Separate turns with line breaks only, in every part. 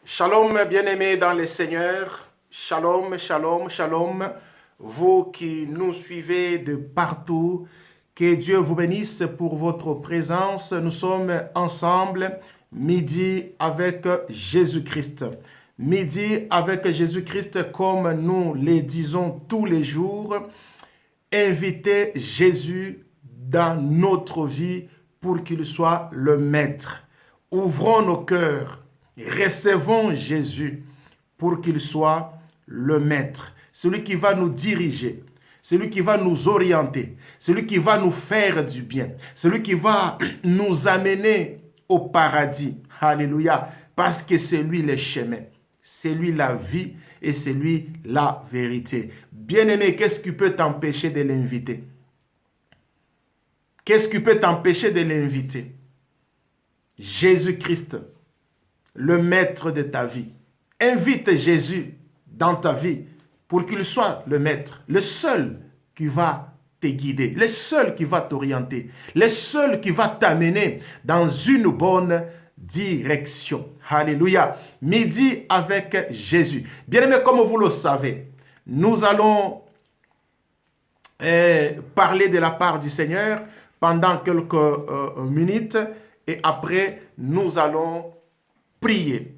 Shalom, bien-aimés dans le Seigneur. Shalom, shalom, shalom. Vous qui nous suivez de partout, que Dieu vous bénisse pour votre présence. Nous sommes ensemble, midi avec Jésus-Christ. Midi avec Jésus-Christ, comme nous le disons tous les jours. Invitez Jésus dans notre vie pour qu'il soit le maître. Ouvrons nos cœurs. Recevons Jésus pour qu'il soit le maître, celui qui va nous diriger, celui qui va nous orienter, celui qui va nous faire du bien, celui qui va nous amener au paradis. Alléluia. Parce que c'est lui le chemin, c'est lui la vie et c'est lui la vérité. Bien-aimé, qu'est-ce qui peut t'empêcher de l'inviter? Qu'est-ce qui peut t'empêcher de l'inviter? Jésus-Christ, le maître de ta vie. Invite Jésus dans ta vie pour qu'il soit le maître, le seul qui va te guider, le seul qui va t'orienter, le seul qui va t'amener dans une bonne direction. Alléluia. Midi avec Jésus. Bien-aimés, comme vous le savez, nous allons parler de la part du Seigneur pendant quelques minutes et après nous allons prier.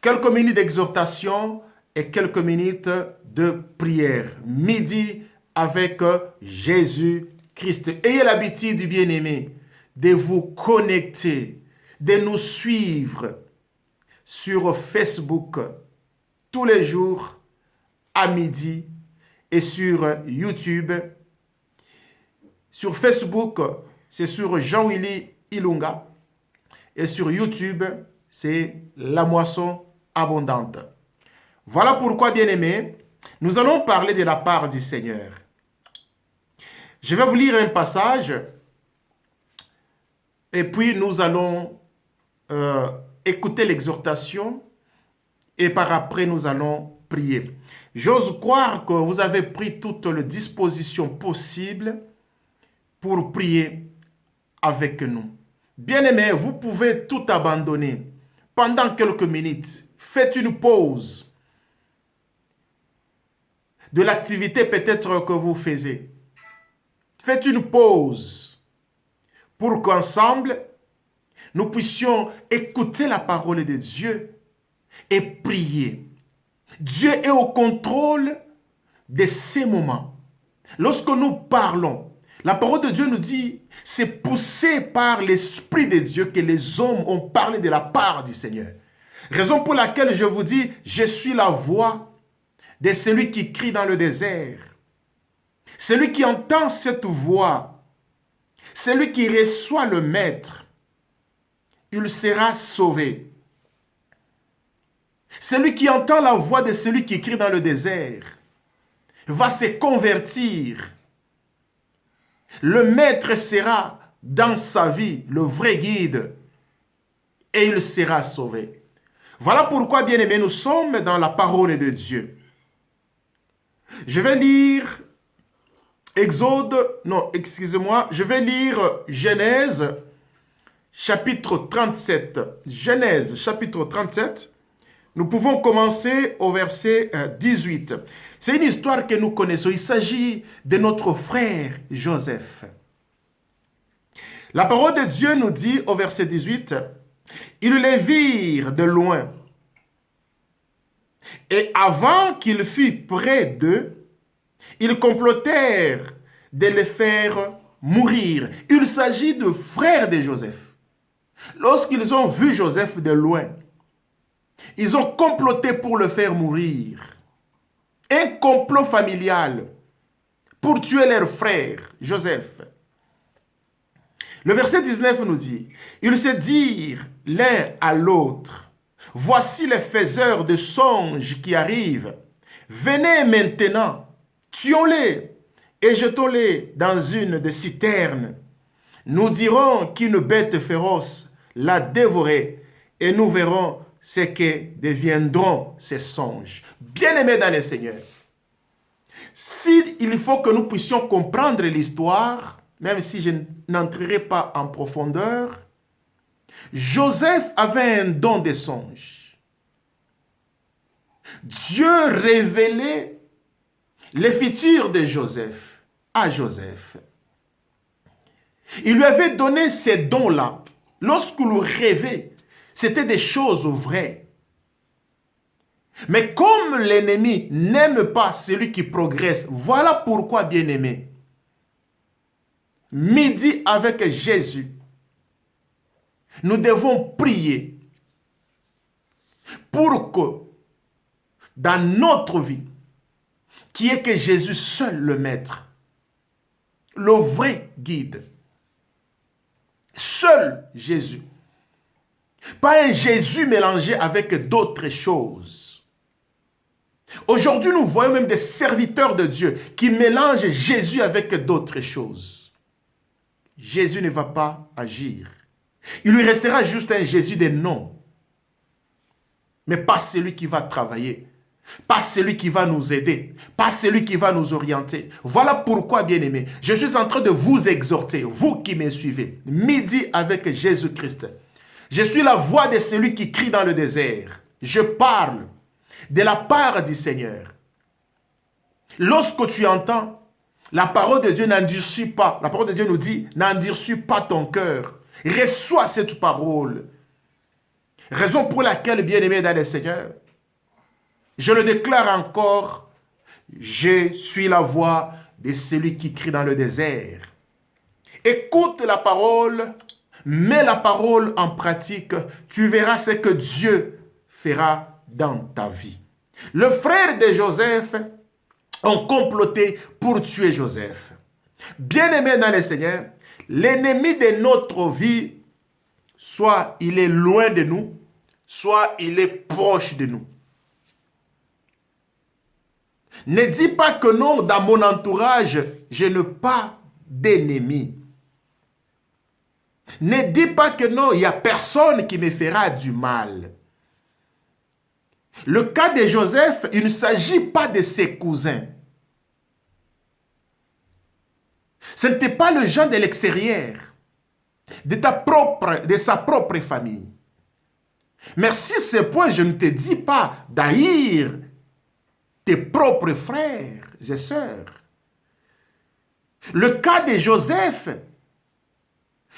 Quelques minutes d'exhortation et quelques minutes de prière. Midi avec Jésus-Christ. Ayez l'habitude, bien-aimé, de vous connecter, de nous suivre sur Facebook tous les jours à midi et sur YouTube. Sur Facebook, c'est sur Jean-Willy Ilunga et sur YouTube, c'est la moisson abondante. Voilà pourquoi, bien-aimés, nous allons parler de la part du Seigneur. Je vais vous lire un passage et puis nous allons écouter l'exhortation et par après nous allons prier. J'ose croire que vous avez pris toutes les dispositions possibles pour prier avec nous. Bien-aimés, vous pouvez tout abandonner. Pendant quelques minutes, faites une pause de l'activité peut-être que vous faisiez. Faites une pause pour qu'ensemble, nous puissions écouter la parole de Dieu et prier. Dieu est au contrôle de ces moments. Lorsque nous parlons, la parole de Dieu nous dit, c'est poussé par l'Esprit de Dieu que les hommes ont parlé de la part du Seigneur. Raison pour laquelle je vous dis, je suis la voix de celui qui crie dans le désert. Celui qui entend cette voix, celui qui reçoit le Maître, il sera sauvé. Celui qui entend la voix de celui qui crie dans le désert va se convertir. Le Maître sera dans sa vie le vrai guide et il sera sauvé. Voilà pourquoi, bien-aimés, nous sommes dans la parole de Dieu. Je vais lire je vais lire Genèse chapitre 37. Genèse chapitre 37. Nous pouvons commencer au verset 18. C'est une histoire que nous connaissons. Il s'agit de notre frère Joseph. La parole de Dieu nous dit au verset 18, « Ils les virent de loin. Et avant qu'il fût près d'eux, ils complotèrent de les faire mourir. » Il s'agit de frères de Joseph. Lorsqu'ils ont vu Joseph de loin, ils ont comploté pour le faire mourir. Un complot familial pour tuer leur frère, Joseph. Le verset 19 nous dit, « Ils se dirent l'un à l'autre, voici les faiseurs de songes qui arrivent. Venez maintenant, tuons-les et jetons-les dans une des citernes. Nous dirons qu'une bête féroce l'a dévoré et nous verrons ce que deviendront ces songes. » Bien-aimés dans le Seigneur, s'il faut que nous puissions comprendre l'histoire, même si je n'entrerai pas en profondeur, Joseph avait un don de songe. Dieu révélait les futurs de Joseph à Joseph. Il lui avait donné ces dons-là. Lorsqu'il rêvait, c'était des choses vraies. Mais comme l'ennemi n'aime pas celui qui progresse, voilà pourquoi, bien-aimé, midi avec Jésus, nous devons prier pour que dans notre vie, qui est que Jésus seul le maître, le vrai guide, seul Jésus, pas un Jésus mélangé avec d'autres choses. Aujourd'hui, nous voyons même des serviteurs de Dieu qui mélangent Jésus avec d'autres choses. Jésus ne va pas agir. Il lui restera juste un Jésus des noms, mais pas celui qui va travailler, pas celui qui va nous aider, pas celui qui va nous orienter. Voilà pourquoi, bien-aimés, je suis en train de vous exhorter, vous qui me suivez, midi avec Jésus-Christ. Je suis la voix de celui qui crie dans le désert. Je parle de la part du Seigneur. Lorsque tu entends, la parole de Dieu n'endurcit pas. La parole de Dieu nous dit, n'endurcis pas ton cœur. Reçois cette parole. Raison pour laquelle, bien-aimé dans le Seigneur, je le déclare encore, je suis la voix de celui qui crie dans le désert. Écoute la parole, mets la parole en pratique, tu verras ce que Dieu fera dans ta vie. Le frère de Joseph ont comploté pour tuer Joseph. Bien-aimé dans le Seigneur, l'ennemi de notre vie, soit il est loin de nous, soit il est proche de nous. Ne dis pas que non, dans mon entourage, je n'ai pas d'ennemis. Ne dis pas que non, il n'y a personne qui me fera du mal. Le cas de Joseph, il ne s'agit pas de ses cousins. Ce n'était pas le gens de l'extérieur, de sa propre famille. Mais si ce point, je ne te dis pas d'haïr tes propres frères et sœurs. Le cas de Joseph,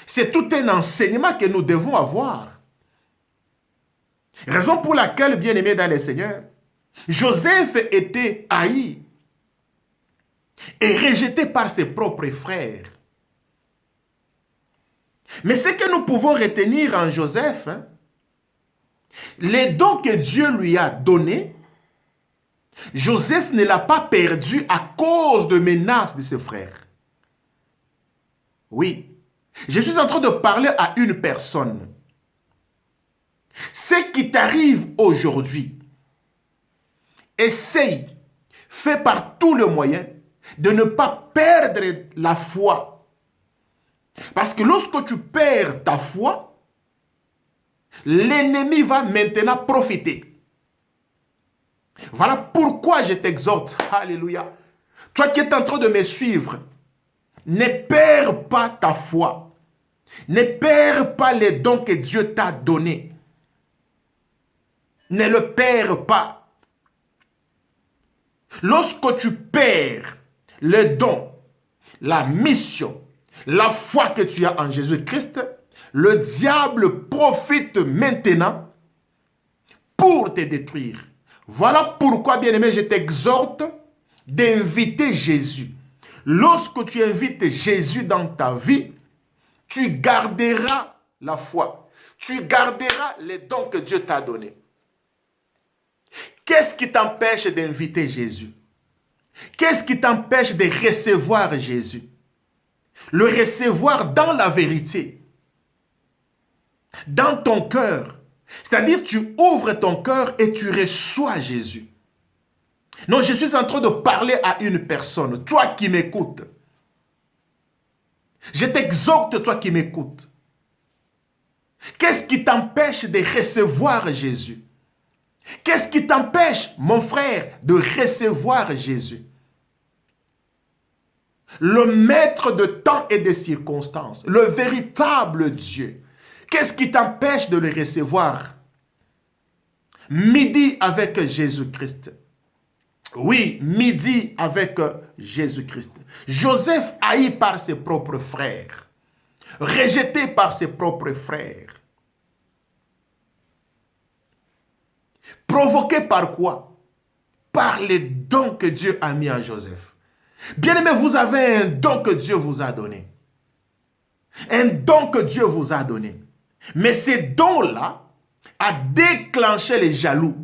c'est tout un enseignement que nous devons avoir. Raison pour laquelle, bien-aimé dans le Seigneur, Joseph était haï et rejeté par ses propres frères. Mais ce que nous pouvons retenir en Joseph, les dons que Dieu lui a donnés, Joseph ne l'a pas perdu à cause de menaces de ses frères. Oui, je suis en train de parler à une personne. Ce qui t'arrive aujourd'hui, essaye, fais par tous les moyens de ne pas perdre la foi. Parce que lorsque tu perds ta foi, l'ennemi va maintenant profiter. Voilà pourquoi je t'exhorte, alléluia. Toi qui es en train de me suivre, ne perds pas ta foi. Ne perds pas les dons que Dieu t'a donnés. Ne le perds pas. Lorsque tu perds les dons, la mission, la foi que tu as en Jésus-Christ, le diable profite maintenant pour te détruire. Voilà pourquoi, bien-aimé, je t'exhorte d'inviter Jésus. Lorsque tu invites Jésus dans ta vie, tu garderas la foi. Tu garderas les dons que Dieu t'a donnés. Qu'est-ce qui t'empêche d'inviter Jésus? Qu'est-ce qui t'empêche de recevoir Jésus? Le recevoir dans la vérité, dans ton cœur. C'est-à-dire, tu ouvres ton cœur et tu reçois Jésus. Non, je suis en train de parler à une personne, toi qui m'écoutes. Je t'exhorte, toi qui m'écoutes. Qu'est-ce qui t'empêche de recevoir Jésus? Qu'est-ce qui t'empêche, mon frère, de recevoir Jésus? Le maître de temps et de circonstances, le véritable Dieu. Qu'est-ce qui t'empêche de le recevoir? Midi avec Jésus-Christ. Oui, midi avec Jésus-Christ. Joseph haï par ses propres frères. Rejeté par ses propres frères. Provoqué par quoi? Par les dons que Dieu a mis en Joseph. Bien-aimés, vous avez un don que Dieu vous a donné. Un don que Dieu vous a donné. Mais ces dons-là a déclenché les jaloux.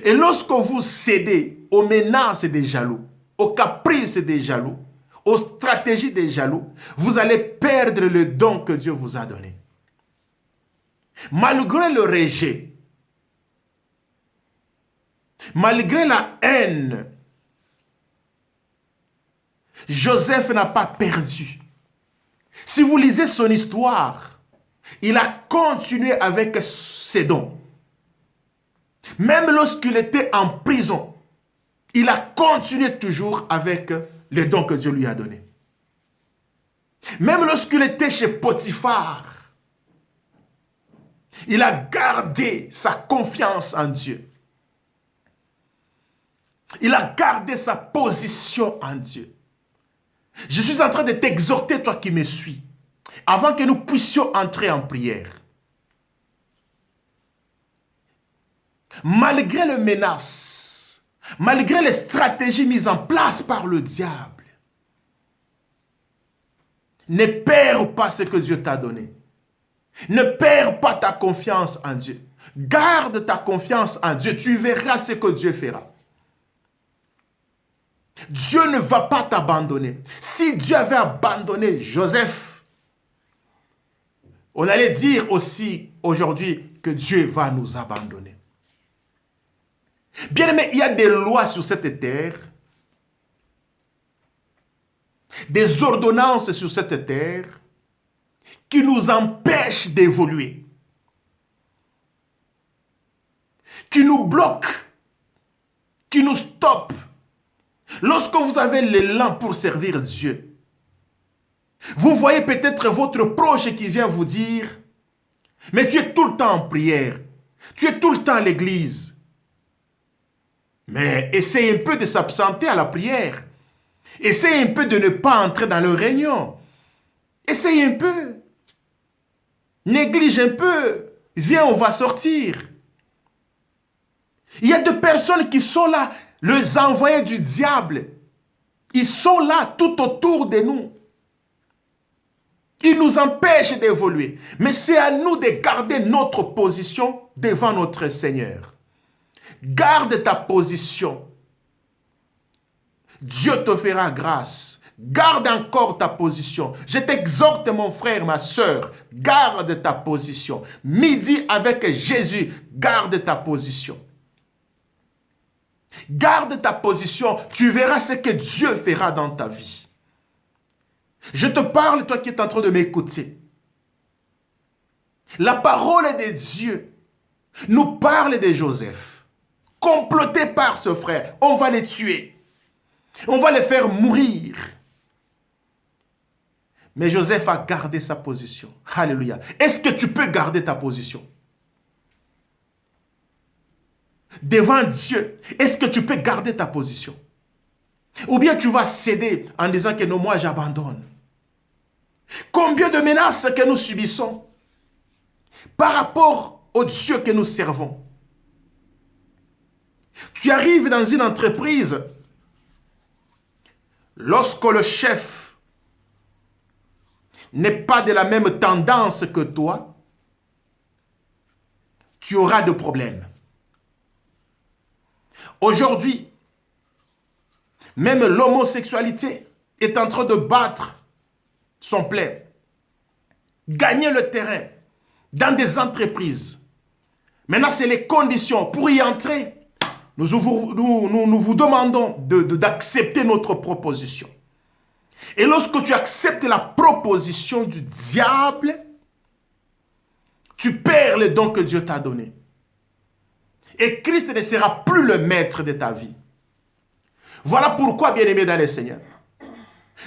Et lorsque vous cédez aux menaces des jaloux, aux caprices des jaloux, aux stratégies des jaloux, vous allez perdre le don que Dieu vous a donné. Malgré le rejet, malgré la haine, Joseph n'a pas perdu. Si vous lisez son histoire, il a continué avec ses dons. Même lorsqu'il était en prison, il a continué toujours avec les dons que Dieu lui a donnés. Même lorsqu'il était chez Potiphar, il a gardé sa confiance en Dieu. Il a gardé sa position en Dieu. Je suis en train de t'exhorter, toi qui me suis, avant que nous puissions entrer en prière. Malgré les menaces, malgré les stratégies mises en place par le diable, ne perds pas ce que Dieu t'a donné. Ne perds pas ta confiance en Dieu. Garde ta confiance en Dieu. Tu verras ce que Dieu fera. Dieu ne va pas t'abandonner. Si Dieu avait abandonné Joseph, on allait dire aussi aujourd'hui que Dieu va nous abandonner. Bien aimé, il y a des lois sur cette terre, des ordonnances sur cette terre qui nous empêchent d'évoluer, qui nous bloquent, qui nous stoppent. Lorsque vous avez l'élan pour servir Dieu, vous voyez peut-être votre proche qui vient vous dire, mais tu es tout le temps en prière, tu es tout le temps à l'église. Mais essaye un peu de s'absenter à la prière. Essaye un peu de ne pas entrer dans le réunion. Essaye un peu. Néglige un peu. Viens, on va sortir. Il y a des personnes qui sont là, les envoyés du diable. Ils sont là tout autour de nous. Ils nous empêchent d'évoluer. Mais c'est à nous de garder notre position devant notre Seigneur. Garde ta position. Dieu te fera grâce. Garde encore ta position. Je t'exhorte, mon frère, ma soeur, garde ta position. Midi avec Jésus, garde ta position. Garde ta position. Tu verras ce que Dieu fera dans ta vie. Je te parle, toi qui es en train de m'écouter. La parole de Dieu nous parle de Joseph. Comploté par ce frère, on va les tuer. On va les faire mourir. Mais Joseph a gardé sa position. Alléluia. Est-ce que tu peux garder ta position? Devant Dieu, est-ce que tu peux garder ta position? Ou bien tu vas céder en disant que non, moi j'abandonne. Combien de menaces que nous subissons par rapport au Dieu que nous servons? Tu arrives dans une entreprise, lorsque le chef n'est pas de la même tendance que toi, tu auras des problèmes. Aujourd'hui, même l'homosexualité est en train de battre son plein. Gagner le terrain dans des entreprises. Maintenant, c'est les conditions pour y entrer. Nous vous demandons d'accepter notre proposition. Et lorsque tu acceptes la proposition du diable, tu perds le don que Dieu t'a donné. Et Christ ne sera plus le maître de ta vie. Voilà pourquoi, bien-aimé dans le Seigneur,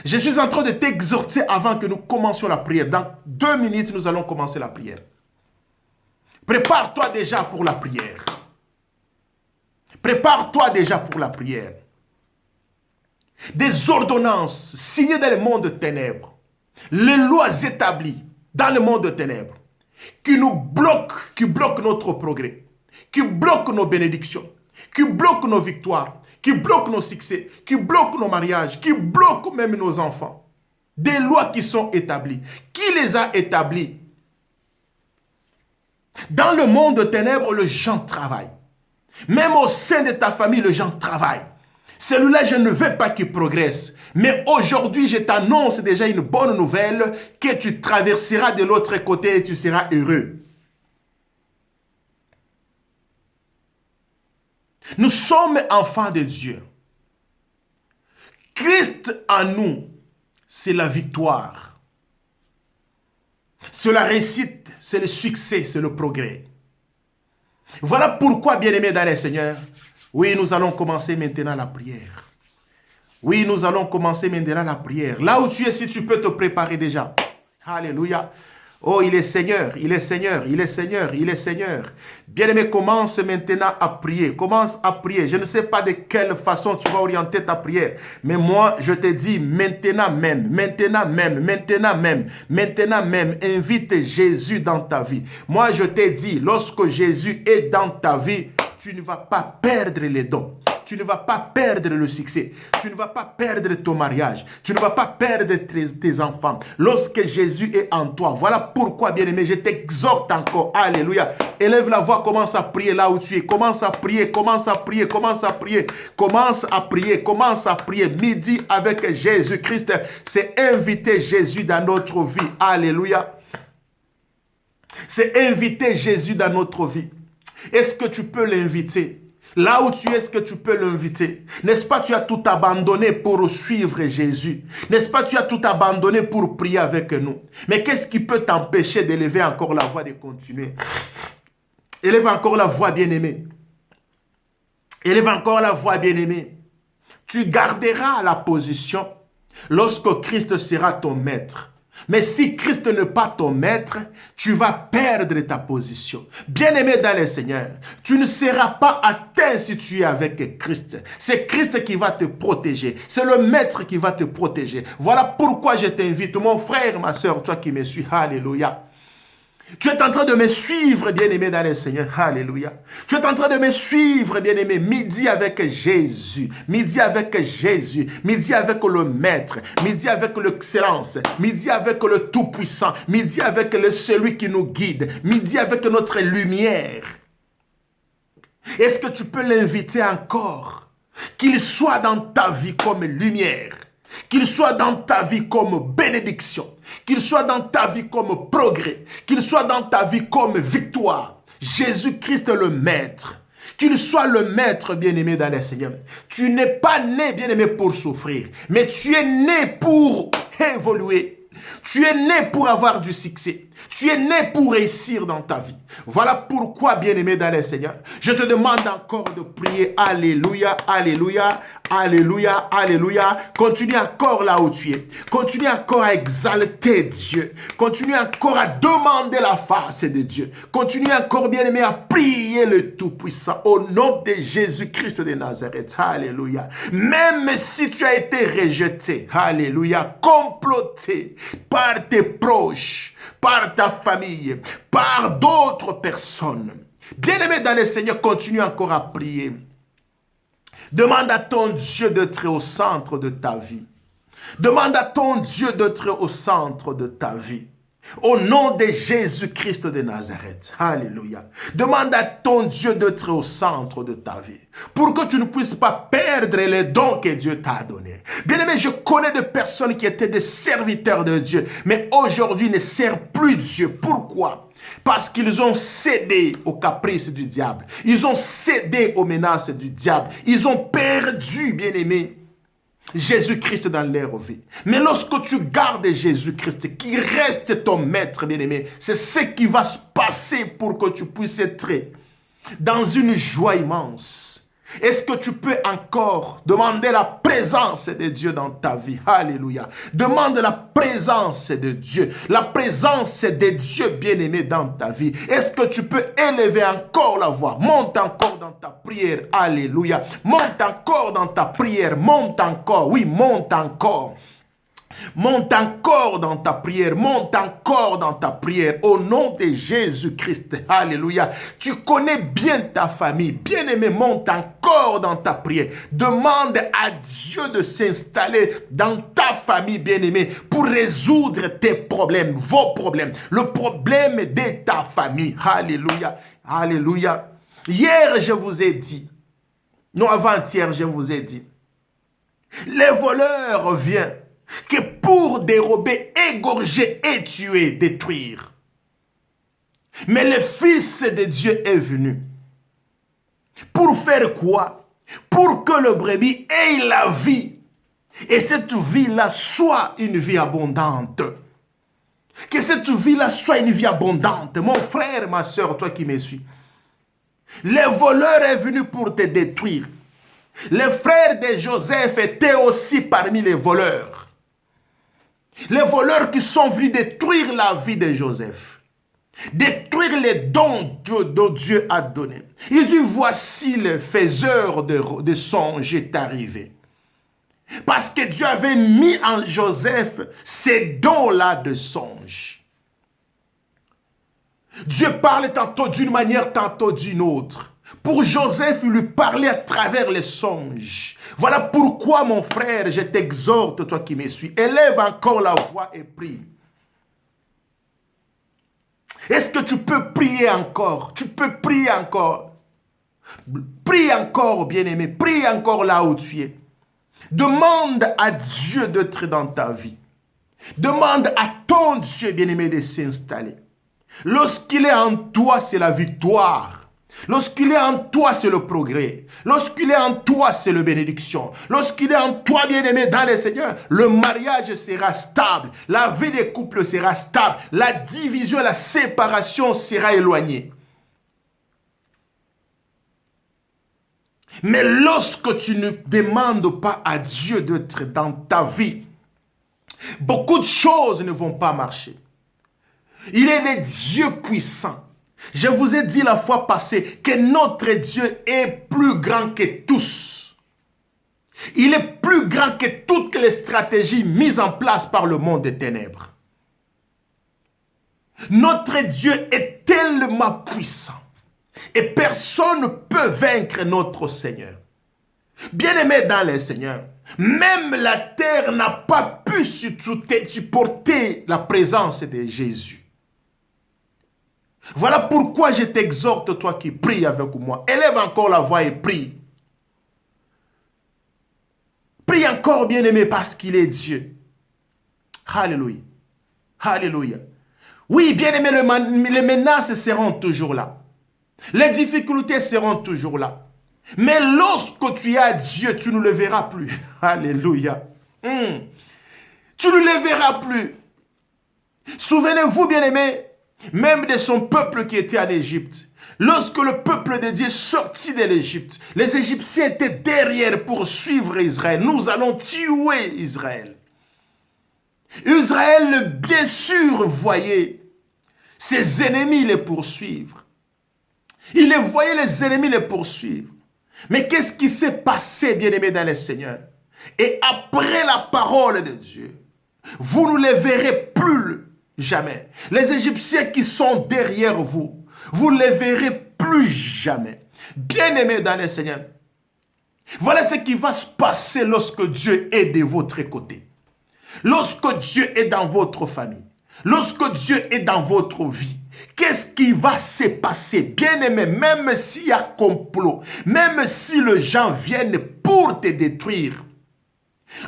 je suis en train de t'exhorter avant que nous commencions la prière. Dans 2 minutes, nous allons commencer la prière. Prépare-toi déjà pour la prière. Prépare-toi déjà pour la prière. Des ordonnances signées dans le monde de ténèbres, les lois établies dans le monde de ténèbres, qui nous bloquent, qui bloquent notre progrès, qui bloquent nos bénédictions, qui bloquent nos victoires, qui bloquent nos succès, qui bloquent nos mariages, qui bloquent même nos enfants. Des lois qui sont établies. Qui les a établies? Dans le monde de ténèbres, les gens travaillent. Même au sein de ta famille, les gens travaillent. Celui-là, je ne veux pas qu'il progresse. Mais aujourd'hui, je t'annonce déjà une bonne nouvelle, que tu traverseras de l'autre côté et tu seras heureux. Nous sommes enfants de Dieu. Christ en nous, c'est la victoire. C'est la réussite, c'est le succès, c'est le progrès. Voilà pourquoi, bien-aimés dans le Seigneur, oui, nous allons commencer maintenant la prière. Oui, nous allons commencer maintenant la prière. Là où tu es, si tu peux te préparer déjà. Alléluia. Oh, il est Seigneur, il est Seigneur, il est Seigneur, il est Seigneur. Bien-aimé, commence maintenant à prier. Commence à prier. Je ne sais pas de quelle façon tu vas orienter ta prière. Mais moi, je te dis maintenant même, maintenant même, maintenant même, maintenant même, invite Jésus dans ta vie. Moi, je te dis, lorsque Jésus est dans ta vie, tu ne vas pas perdre les dons. Tu ne vas pas perdre le succès. Tu ne vas pas perdre ton mariage. Tu ne vas pas perdre tes enfants. Lorsque Jésus est en toi. Voilà pourquoi, bien-aimé, je t'exhorte encore. Alléluia. Élève la voix, commence à prier là où tu es. Commence à prier, commence à prier, commence à prier. Commence à prier, commence à prier. Midi avec Jésus-Christ, c'est inviter Jésus dans notre vie. Alléluia. C'est inviter Jésus dans notre vie. Est-ce que tu peux l'inviter? Là où tu es, est-ce que tu peux l'inviter? N'est-ce pas, tu as tout abandonné pour suivre Jésus? N'est-ce pas, tu as tout abandonné pour prier avec nous? Mais qu'est-ce qui peut t'empêcher d'élever encore la voix, de continuer? Élève encore la voix, bien-aimé. Élève encore la voix, bien-aimé. Tu garderas la position lorsque Christ sera ton maître. Mais si Christ n'est pas ton maître, tu vas perdre ta position. Bien-aimé dans le Seigneur, tu ne seras pas atteint si tu es avec Christ. C'est Christ qui va te protéger. C'est le maître qui va te protéger. Voilà pourquoi je t'invite, mon frère, ma soeur, toi qui me suis. Alléluia. Tu es en train de me suivre, bien-aimé dans le Seigneur. Alléluia. Tu es en train de me suivre, bien-aimé. Midi avec Jésus. Midi avec Jésus. Midi avec le Maître. Midi avec l'excellence. Midi avec le Tout-Puissant. Midi avec celui qui nous guide. Midi avec notre lumière. Est-ce que tu peux l'inviter encore? Qu'il soit dans ta vie comme lumière. Qu'il soit dans ta vie comme bénédiction. Qu'il soit dans ta vie comme progrès. Qu'il soit dans ta vie comme victoire. Jésus-Christ le Maître. Qu'il soit le Maître, bien-aimé dans le Seigneur. Tu n'es pas né, bien-aimé, pour souffrir. Mais tu es né pour évoluer. Tu es né pour avoir du succès. Tu es né pour réussir dans ta vie. Voilà pourquoi, bien-aimé dans le Seigneur, je te demande encore de prier. Alléluia, alléluia, alléluia, alléluia. Continue encore là où tu es. Continue encore à exalter Dieu. Continue encore à demander la face de Dieu. Continue encore, bien-aimé, à prier le Tout-Puissant au nom de Jésus-Christ de Nazareth. Alléluia. Même si tu as été rejeté, alléluia, comploté par tes proches, par ta famille, par d'autres personnes. Bien-aimé dans le Seigneur, continue encore à prier. Demande à ton Dieu d'être au centre de ta vie. Demande à ton Dieu d'être au centre de ta vie. Au nom de Jésus-Christ de Nazareth. Alléluia. Demande à ton Dieu d'être au centre de ta vie. Pour que tu ne puisses pas perdre les dons que Dieu t'a donnés. Bien-aimé, je connais des personnes qui étaient des serviteurs de Dieu. Mais aujourd'hui ne servent plus Dieu. Pourquoi? Parce qu'ils ont cédé aux caprices du diable. Ils ont cédé aux menaces du diable. Ils ont perdu, bien-aimé, Jésus-Christ dans leur vie. Mais lorsque tu gardes Jésus-Christ, qui reste ton maître, bien-aimé, c'est ce qui va se passer pour que tu puisses être dans une joie immense. Est-ce que tu peux encore demander la présence de Dieu dans ta vie? Alléluia. Demande la présence de Dieu. La présence de Dieu bien-aimé dans ta vie. Est-ce que tu peux élever encore la voix? Monte encore dans ta prière. Alléluia. Monte encore dans ta prière. Monte encore. Oui, monte encore. Monte encore dans ta prière, monte encore dans ta prière au nom de Jésus-Christ. Alléluia. Tu connais bien ta famille. Bien-aimé, monte encore dans ta prière. Demande à Dieu de s'installer dans ta famille, bien-aimé, pour résoudre tes problèmes, vos problèmes, le problème de ta famille. Alléluia. Alléluia. Hier, je vous ai dit, non, avant-hier, je vous ai dit, les voleurs viennent que pour dérober, égorger et tuer, détruire. Mais le Fils de Dieu est venu. Pour faire quoi? Pour que le brebis ait la vie. Et cette vie-là soit une vie abondante. Que cette vie-là soit une vie abondante. Mon frère, ma soeur, toi qui me suis. Le voleur est venu pour te détruire. Les frères de Joseph étaient aussi parmi les voleurs. Les voleurs qui sont venus détruire la vie de Joseph. Détruire les dons dont Dieu a donnés. Il dit, voici le faiseur de songes est arrivé. Parce que Dieu avait mis en Joseph ces dons-là de songes. Dieu parle tantôt d'une manière, tantôt d'une autre. Pour Joseph, il lui parlait à travers les songes. Voilà pourquoi, mon frère, je t'exhorte, toi qui me suis, élève encore la voix et prie. Est-ce que tu peux prier encore? Tu peux prier encore. Prie encore, bien-aimé. Prie encore là où tu es. Demande à Dieu d'être dans ta vie. Demande à ton Dieu, bien-aimé, de s'installer. Lorsqu'il est en toi, c'est la victoire. Lorsqu'il est en toi, c'est le progrès. Lorsqu'il est en toi, c'est la bénédiction. Lorsqu'il est en toi, bien-aimé, dans le Seigneur, le mariage sera stable. La vie des couples sera stable. La division, la séparation sera éloignée. Mais lorsque tu ne demandes pas à Dieu d'être dans ta vie, beaucoup de choses ne vont pas marcher. Il est le Dieu puissant. Je vous ai dit la fois passée que notre Dieu est plus grand que tous. Il est plus grand que toutes les stratégies mises en place par le monde des ténèbres. Notre Dieu est tellement puissant et personne ne peut vaincre notre Seigneur. Bien-aimé dans le Seigneur, même la terre n'a pas pu supporter la présence de Jésus. Voilà pourquoi je t'exhorte, toi qui pries avec moi. Élève encore la voix et prie. Prie encore, bien-aimé, parce qu'il est Dieu. Alléluia. Alléluia. Oui, bien-aimé, les menaces seront toujours là. Les difficultés seront toujours là. Mais lorsque tu as Dieu, tu ne le verras plus. Alléluia. Tu ne le verras plus. Souvenez-vous, bien-aimé, même de son peuple qui était en Égypte. Lorsque le peuple de Dieu sortit de l'Égypte, les Égyptiens étaient derrière pour suivre Israël. Nous allons tuer Israël. Israël, bien sûr, voyait ses ennemis les poursuivre. Il les voyait, les ennemis les poursuivre. Mais qu'est-ce qui s'est passé, bien-aimés dans le Seigneur? Et après la parole de Dieu, vous ne les verrez plus jamais. Les Égyptiens qui sont derrière vous, vous ne les verrez plus jamais. Bien-aimés dans le Seigneur, voilà ce qui va se passer lorsque Dieu est de votre côté. Lorsque Dieu est dans votre famille. Lorsque Dieu est dans votre vie. Qu'est-ce qui va se passer? Bien-aimé, même s'il y a complot, même si les gens viennent pour te détruire,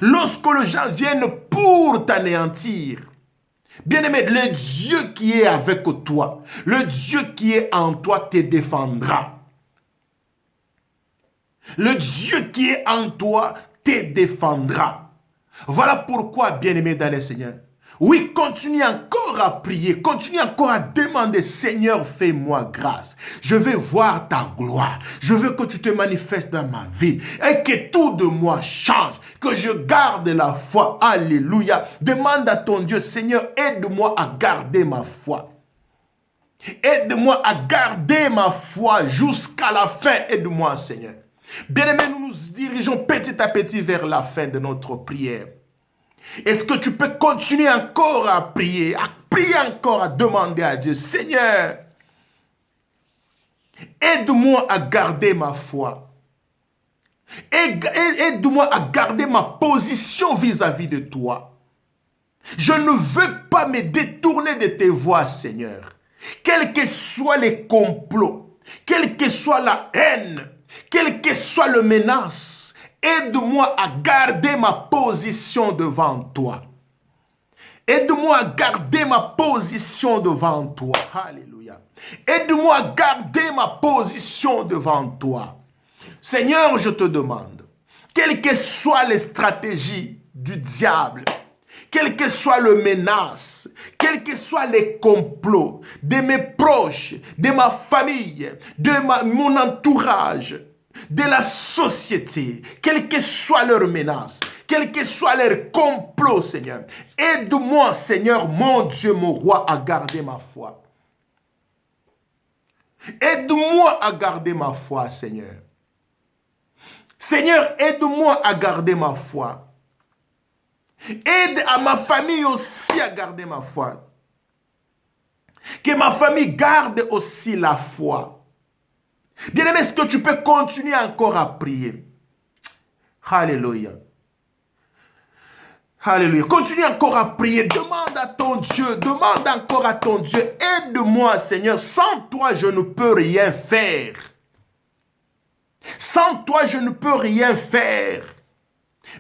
lorsque les gens viennent pour t'anéantir, bien-aimé, le Dieu qui est avec toi, le Dieu qui est en toi te défendra. Le Dieu qui est en toi te défendra. Voilà pourquoi, bien-aimé dans le Seigneur, Oui, continue encore à prier, continue encore à demander, Seigneur, fais-moi grâce. Je veux voir ta gloire. Je veux que tu te manifestes dans ma vie et que tout de moi change, que je garde la foi. Alléluia. Demande à ton Dieu, Seigneur, aide-moi à garder ma foi. Aide-moi à garder ma foi jusqu'à la fin. Aide-moi, Seigneur. Bien-aimés, nous nous dirigeons petit à petit vers la fin de notre prière. Est-ce que tu peux continuer encore à prier encore, à demander à Dieu, Seigneur, aide-moi à garder ma foi. Aide-moi à garder ma position vis-à-vis de toi. Je ne veux pas me détourner de tes voies, Seigneur. Quels que soient les complots, quelle que soit la haine, quelle que soit la menace, aide-moi à garder ma position devant toi. Aide-moi à garder ma position devant toi. Alléluia. Aide-moi à garder ma position devant toi. Seigneur, je te demande, quelles que soient les stratégies du diable, quelle que soit le menace, quels que soient les complots de mes proches, de ma famille, de mon entourage, de la société, quelle que soit leur menace, quel que soit leur complot, Seigneur, aide-moi, Seigneur, mon Dieu, mon roi, à garder ma foi. Aide-moi à garder ma foi, Seigneur. Seigneur, aide-moi à garder ma foi. Aide à ma famille aussi à garder ma foi. Que ma famille garde aussi la foi. Bien-aimé, est-ce que tu peux continuer encore à prier? Alléluia. Alléluia. Continue encore à prier. Demande à ton Dieu. Demande encore à ton Dieu. Aide-moi, Seigneur. Sans toi, je ne peux rien faire. Sans toi, je ne peux rien faire.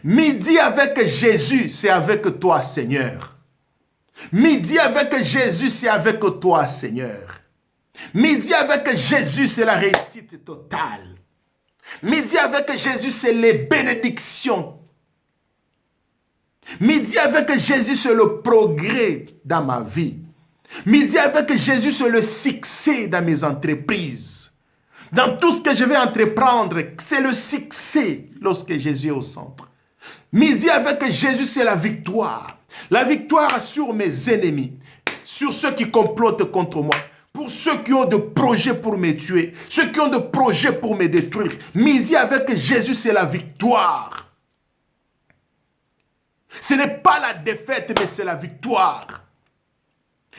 Midi avec Jésus, c'est avec toi, Seigneur. Midi avec Jésus, c'est avec toi, Seigneur. Midi avec Jésus, c'est la réussite totale. Midi avec Jésus, c'est les bénédictions. Midi avec Jésus, c'est le progrès dans ma vie. Midi avec Jésus, c'est le succès dans mes entreprises. Dans tout ce que je vais entreprendre, c'est le succès lorsque Jésus est au centre. Midi avec Jésus, c'est la victoire. La victoire sur mes ennemis, sur ceux qui complotent contre moi, pour ceux qui ont des projets pour me tuer, ceux qui ont des projets pour me détruire. Midi avec Jésus, c'est la victoire. Ce n'est pas la défaite, mais c'est la victoire.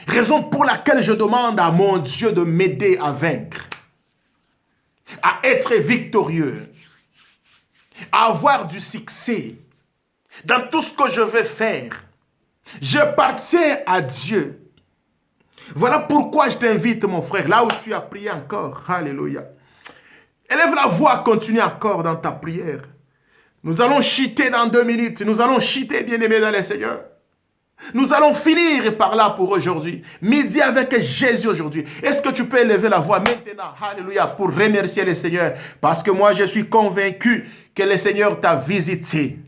Raison pour laquelle je demande à mon Dieu de m'aider à vaincre, à être victorieux, à avoir du succès dans tout ce que je vais faire. J'appartiens à Dieu. Voilà pourquoi je t'invite, mon frère, là où tu as prié encore. Alléluia. Élève la voix, continue encore dans ta prière. Nous allons chuter dans 2 minutes. Nous allons chuter, bien-aimés dans le Seigneur. Nous allons finir par là pour aujourd'hui. Midi avec Jésus aujourd'hui. Est-ce que tu peux élever la voix maintenant? Alléluia. Pour remercier le Seigneur. Parce que moi, je suis convaincu que le Seigneur t'a visité.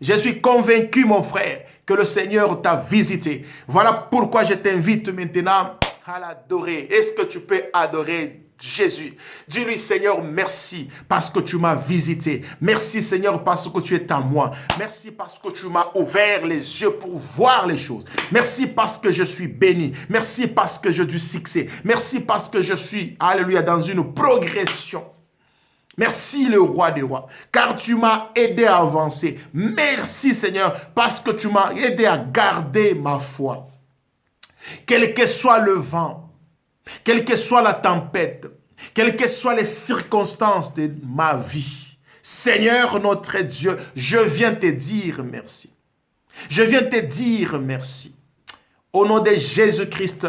Je suis convaincu, mon frère, que le Seigneur t'a visité. Voilà pourquoi je t'invite maintenant à l'adorer. Est-ce que tu peux adorer Jésus? Dis-lui, Seigneur, merci parce que tu m'as visité. Merci, Seigneur, parce que tu es à moi. Merci parce que tu m'as ouvert les yeux pour voir les choses. Merci parce que je suis béni. Merci parce que j'ai du succès. Merci parce que je suis, alléluia, dans une progression. Merci le roi des rois, car tu m'as aidé à avancer. Merci Seigneur, parce que tu m'as aidé à garder ma foi. Quel que soit le vent, quelle que soit la tempête, quelles que soient les circonstances de ma vie, Seigneur notre Dieu, je viens te dire merci. Je viens te dire merci. Au nom de Jésus-Christ,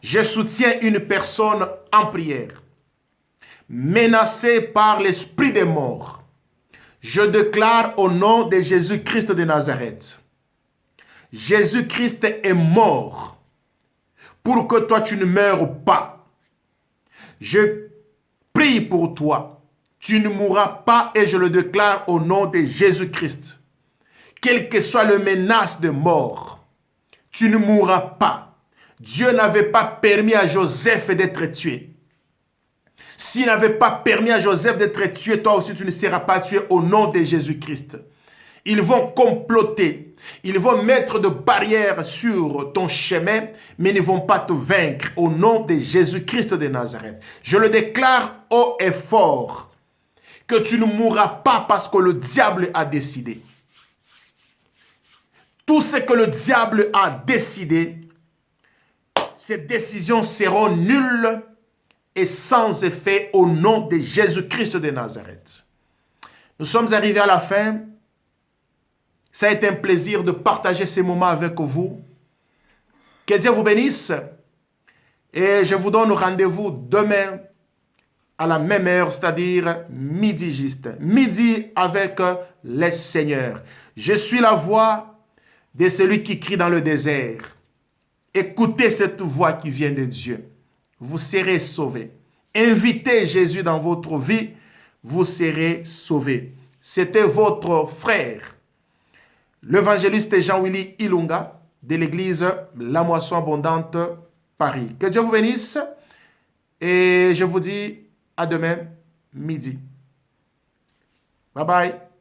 je soutiens une personne en prière. Menacé par l'esprit des morts, je déclare au nom de Jésus-Christ de Nazareth. Jésus-Christ est mort pour que toi tu ne meurs pas. Je prie pour toi. Tu ne mourras pas et je le déclare au nom de Jésus-Christ. Quelle que soit la menace de mort, tu ne mourras pas. Dieu n'avait pas permis à Joseph d'être tué. S'il n'avait pas permis à Joseph d'être tué, toi aussi tu ne seras pas tué au nom de Jésus-Christ. Ils vont comploter, ils vont mettre de barrières sur ton chemin, mais ils ne vont pas te vaincre au nom de Jésus-Christ de Nazareth. Je le déclare haut et fort, que tu ne mourras pas parce que le diable a décidé. Tout ce que le diable a décidé, ces décisions seront nulles et sans effet au nom de Jésus-Christ de Nazareth. Nous sommes arrivés à la fin. Ça a été un plaisir de partager ces moments avec vous. Que Dieu vous bénisse. Et je vous donne rendez-vous demain à la même heure, c'est-à-dire midi juste. Midi avec les seigneurs. Je suis la voix de celui qui crie dans le désert. Écoutez cette voix qui vient de Dieu. Vous serez sauvés. Invitez Jésus dans votre vie. Vous serez sauvés. C'était votre frère, l'évangéliste Jean-Willy Ilunga de l'église La Moisson Abondante, Paris. Que Dieu vous bénisse et je vous dis à demain midi. Bye bye.